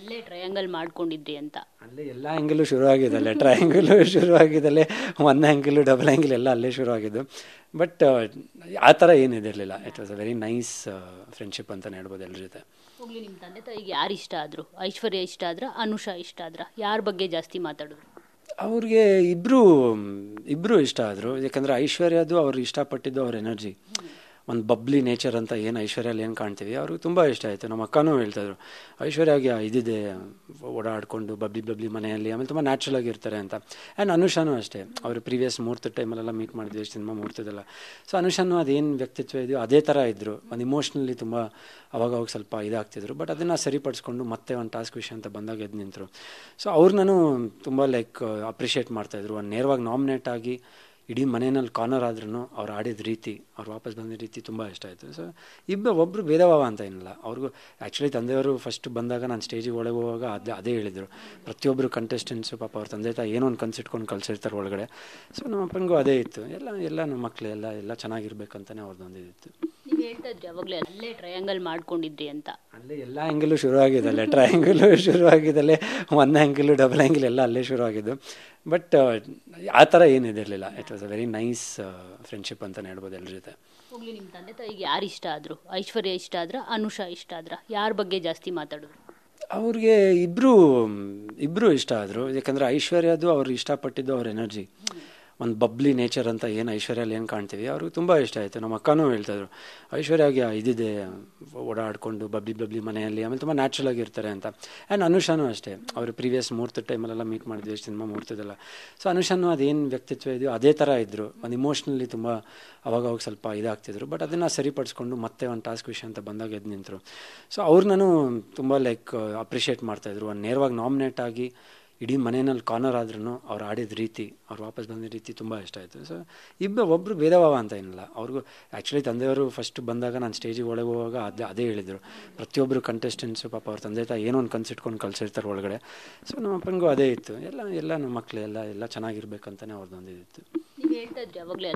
ಅಲ್ಲೇ ಟ್ರಯಾಂಗಲ್ ಮಾಡ್ಕೊಂಡಿದ್ರಿ ಅಂತ. ಅಲ್ಲೇ ಎಲ್ಲ ಆ್ಯಂಗಲು ಶುರುವಾಗಿದ್ದಲ್ಲೇ, ಟ್ರಯಾಂಗಲು ಶುರುವಾಗಿದ್ದಲ್ಲೇ, ಒನ್ ಆ್ಯಂಗಲು ಡಬಲ್ ಆ್ಯಂಗಲ್ ಎಲ್ಲ ಅಲ್ಲೇ ಶುರುವಾಗಿದ್ದು. ಬಟ್ ಆ ಥರ ಏನಿದಿರಲಿಲ್ಲ. It was a very nice friendship ಅಂತಲೇ ಹೇಳ್ಬೋದು ಎಲ್ಲರ ಜೊತೆ. ಹೋಗ್ಲಿ, ನಿಮ್ಮ ತಂದೆ ತಾಯಿಗೆ ಯಾರು ಇಷ್ಟ ಆದರು? ಐಶ್ವರ್ಯ ಇಷ್ಟ ಆದ್ರ, ಅನುಷಾ ಇಷ್ಟ ಆದ್ರ? ಯಾರ ಬಗ್ಗೆ ಜಾಸ್ತಿ ಮಾತಾಡಿದ್ರು? ಅವ್ರಿಗೆ ಇಬ್ಬರು ಇಷ್ಟ ಆದರು. ಯಾಕಂದರೆ ಐಶ್ವರ್ಯದು ಅವ್ರು ಇಷ್ಟಪಟ್ಟಿದ್ದು ಅವ್ರ ಎನರ್ಜಿ, ಒಂದು ಬಬ್ಲಿ ನೇಚರ್ ಅಂತ ಏನು ಐಶ್ವರ್ಯಲ್ಲಿ ಏನು ಕಾಣ್ತೀವಿ, ಅವ್ರಿಗೆ ತುಂಬ ಇಷ್ಟ ಆಯಿತು. ನಮ್ಮ ಅಕ್ಕನೂ ಹೇಳ್ತಾಯಿದ್ರು, ಐಶ್ವರ್ಯಾಗೆ ಇದಿದೆ, ಓಡಾಡಿಕೊಂಡು ಬಬ್ಲಿ ಮನೆಯಲ್ಲಿ, ಆಮೇಲೆ ತುಂಬ ನ್ಯಾಚುರಲ್ ಆಗಿರ್ತಾರೆ ಅಂತ. ಆ್ಯಂಡ್ ಅನುಷಾನೂ ಅಷ್ಟೇ, ಅವರು ಪ್ರೀವಿಯಸ್ ಮುಹೂರ್ತ ಟೈಮಲ್ಲೆಲ್ಲ ಮೀಟ್ ಮಾಡಿದ್ವಿ, ಸಿನಿಮಾ ಮುಹೂರ್ತದಲ್ಲ. ಸೊ ಅನುಷಾನು ಅದೇನು ವ್ಯಕ್ತಿತ್ವ ಇದೆಯೋ ಅದೇ ಥರ ಇದ್ದರು. ಒಂದು ಇಮೋಷ್ನಲಿ ತುಂಬ ಅವಾಗ ಸ್ವಲ್ಪ ಇದಾಗ್ತಿದ್ರು. ಬಟ್ ಅದನ್ನು ಸರಿಪಡಿಸ್ಕೊಂಡು ಮತ್ತೆ ಒಂದು ಟಾಸ್ಕ್ ವಿಷಯ ಅಂತ ಬಂದಾಗ ಎದ್ದು ನಿಂತರು. ಸೊ ಅವ್ರನ್ನೂ ತುಂಬ ಅಪ್ರಿಷಿಯೇಟ್ ಮಾಡ್ತಾಯಿದ್ರು. ಒಂದು ನೇರವಾಗಿ ನಾಮಿನೇಟ್ ಆಗಿ ಇಡೀ ಮನೆಯಲ್ಲಿ ಕಾರ್ನರ್ ಆದ್ರೂ ಅವ್ರು ಆಡಿದ ರೀತಿ, ಅವ್ರು ವಾಪಸ್ ಬಂದಿದ್ದ ರೀತಿ ತುಂಬ ಇಷ್ಟ ಆಯಿತು. ಸೊ ಒಬ್ಬರು ಭೇದ ಭಾವ ಅಂತ ಏನಿಲ್ಲ. ಅವ್ರಿಗೂ ಆ್ಯಕ್ಚುಲಿ ತಂದೆಯವರು ಫಸ್ಟ್ ಬಂದಾಗ ನಾನು ಸ್ಟೇಜಿಗೆ ಒಳಗೆ ಹೋಗುವಾಗ ಅದೇ ಹೇಳಿದರು, ಪ್ರತಿಯೊಬ್ಬರು ಕಂಟೆಸ್ಟೆಂಟ್ಸು ಪಾಪ ಅವ್ರ ತಂದೆ ತಾಯಿ ಏನೋ ಒಂದು ಕನ್ಸಿಟ್ಕೊಂಡು ಕಳ್ಸಿರ್ತಾರೆ ಒಳಗಡೆ. ಸೊ ನಮ್ಮ ಅಪ್ಪನಿಗೂ ಅದೇ ಇತ್ತು, ಎಲ್ಲ ನಮ್ಮ ಮಕ್ಕಳು ಎಲ್ಲ ಚೆನ್ನಾಗಿರ್ಬೇಕಂತಲೇ ಅವ್ರದ್ದೊಂದು ಇದಿತ್ತು. ನೀವು ಹೇಳ್ತಾ ಇದ್ರಿ ಅವಾಗಲೇ ಅಲ್ಲೇ ಟ್ರಯಾಂಗಲ್ ಮಾಡ್ಕೊಂಡಿದ್ರಿ ಅಂತ. ಅಲ್ಲೇ ಎಲ್ಲ ಆ್ಯಂಗಲು ಶುರುವಾಗಿದ್ದಲ್ಲೇ, ಟ್ರಯಾಂಗಲು ಶುರುವಾಗಿದ್ದಲ್ಲೇ, ಒನ್ ಆ್ಯಂಗಲು ಡಬಲ್ ಆ್ಯಂಗಲ್ ಎಲ್ಲ ಅಲ್ಲೇ ಶುರುವಾಗಿದ್ದು. ಬಟ್ ಆ ಥರ ಏನಿದಿರಲಿಲ್ಲ. It was a very nice friendship ಅಂತಲೇ ಹೇಳ್ಬೋದು ಎಲ್ಲರ ಜೊತೆ. ಹೋಗ್ಲಿ, ನಿಮ್ಮ ತಂದೆ ತಾಯಿಗೆ ಯಾರು ಇಷ್ಟ ಆದರು? ಐಶ್ವರ್ಯ ಇಷ್ಟ ಆದ್ರ, ಅನುಷಾ ಇಷ್ಟ ಆದ್ರ? ಯಾರ ಬಗ್ಗೆ ಜಾಸ್ತಿ ಮಾತಾಡಿದ್ರು? ಅವ್ರಿಗೆ ಇಬ್ಬರು ಇಷ್ಟ ಆದರು. ಯಾಕಂದರೆ ಐಶ್ವರ್ಯದು ಅವ್ರು ಇಷ್ಟಪಟ್ಟಿದ್ದು ಅವ್ರ ಎನರ್ಜಿ, ಒಂದು ಬಬ್ಲಿ ನೇಚರ್ ಅಂತ ಏನು ಐಶ್ವರ್ಯಲ್ಲಿ ಏನು ಕಾಣ್ತೀವಿ, ಅವ್ರಿಗೆ ತುಂಬ ಇಷ್ಟ ಆಯಿತು. ನಮ್ಮ ಅಕ್ಕನೂ ಹೇಳ್ತಾಯಿದ್ರು, ಐಶ್ವರ್ಯಾಗೆ ಇದಿದೆ, ಓಡಾಡಿಕೊಂಡು ಬಬ್ಲಿ ಮನೆಯಲ್ಲಿ, ಆಮೇಲೆ ತುಂಬ ನ್ಯಾಚುರಲ್ ಆಗಿರ್ತಾರೆ ಅಂತ. ಆ್ಯಂಡ್ ಅನುಷಾನೂ ಅಷ್ಟೇ, ಅವರು ಪ್ರೀವಿಯಸ್ ಮುಹೂರ್ತ ಟೈಮಲ್ಲೆಲ್ಲ ಮೀಟ್ ಮಾಡಿದ್ವಿ, ಸಿನಿಮಾ ಮುಹೂರ್ತದಲ್ಲ. ಸೊ ಅನುಷಾನು ಅದೇನು ವ್ಯಕ್ತಿತ್ವ ಇದೆಯೋ ಅದೇ ಥರ ಇದ್ದರು. ಒಂದು ಇಮೋಷ್ನಲಿ ತುಂಬ ಅವಾಗ ಸ್ವಲ್ಪ ಇದಾಗ್ತಿದ್ರು. ಬಟ್ ಅದನ್ನು ಸರಿಪಡಿಸ್ಕೊಂಡು ಮತ್ತೆ ಒಂದು ಟಾಸ್ಕ್ ವಿಷಯ ಅಂತ ಬಂದಾಗ ಎದ್ದು ನಿಂತರು. ಸೊ ಅವ್ರನ್ನೂ ತುಂಬ ಅಪ್ರಿಷಿಯೇಟ್ ಮಾಡ್ತಾಯಿದ್ರು. ಒಂದು ನೇರವಾಗಿ ನಾಮಿನೇಟ್ ಆಗಿ ಇಡೀ ಮನೆಯಲ್ಲಿ ಕಾರ್ನರ್ ಆದ್ರೂ ಅವ್ರು ಆಡಿದ ರೀತಿ, ಅವ್ರು ವಾಪಸ್ ಬಂದಿದ್ದ ರೀತಿ ತುಂಬ ಇಷ್ಟ ಆಯಿತು. ಸೊ ಒಬ್ಬರು ಭೇದ ಭಾವ ಅಂತ ಏನಿಲ್ಲ. ಅವ್ರಿಗೂ ಆ್ಯಕ್ಚುಲಿ ತಂದೆಯವರು ಫಸ್ಟ್ ಬಂದಾಗ ನಾನು ಸ್ಟೇಜಿಗೆ ಒಳಗೆ ಹೋಗುವಾಗ ಅದೇ ಹೇಳಿದರು, ಪ್ರತಿಯೊಬ್ಬರು ಕಂಟೆಸ್ಟೆಂಟ್ಸು ಪಾಪ ಅವ್ರ ತಂದೆ ತಾಯಿ ಏನೋ ಒಂದು ಕನ್ಸಿಟ್ಕೊಂಡು ಕಳ್ಸಿರ್ತಾರೆ ಒಳಗಡೆ. ಸೊ ನಮ್ಮ ಅಪ್ಪನಿಗೂ ಅದೇ ಇತ್ತು, ಎಲ್ಲ ನಮ್ಮ ಮಕ್ಕಳು ಎಲ್ಲ ಚೆನ್ನಾಗಿರ್ಬೇಕಂತಲೇ ಅವ್ರದ್ದೊಂದು ಇದಿತ್ತು. ನೀವು ಹೇಳ್ತಾ ಇದ್ರಿ ಅವಾಗಲೇ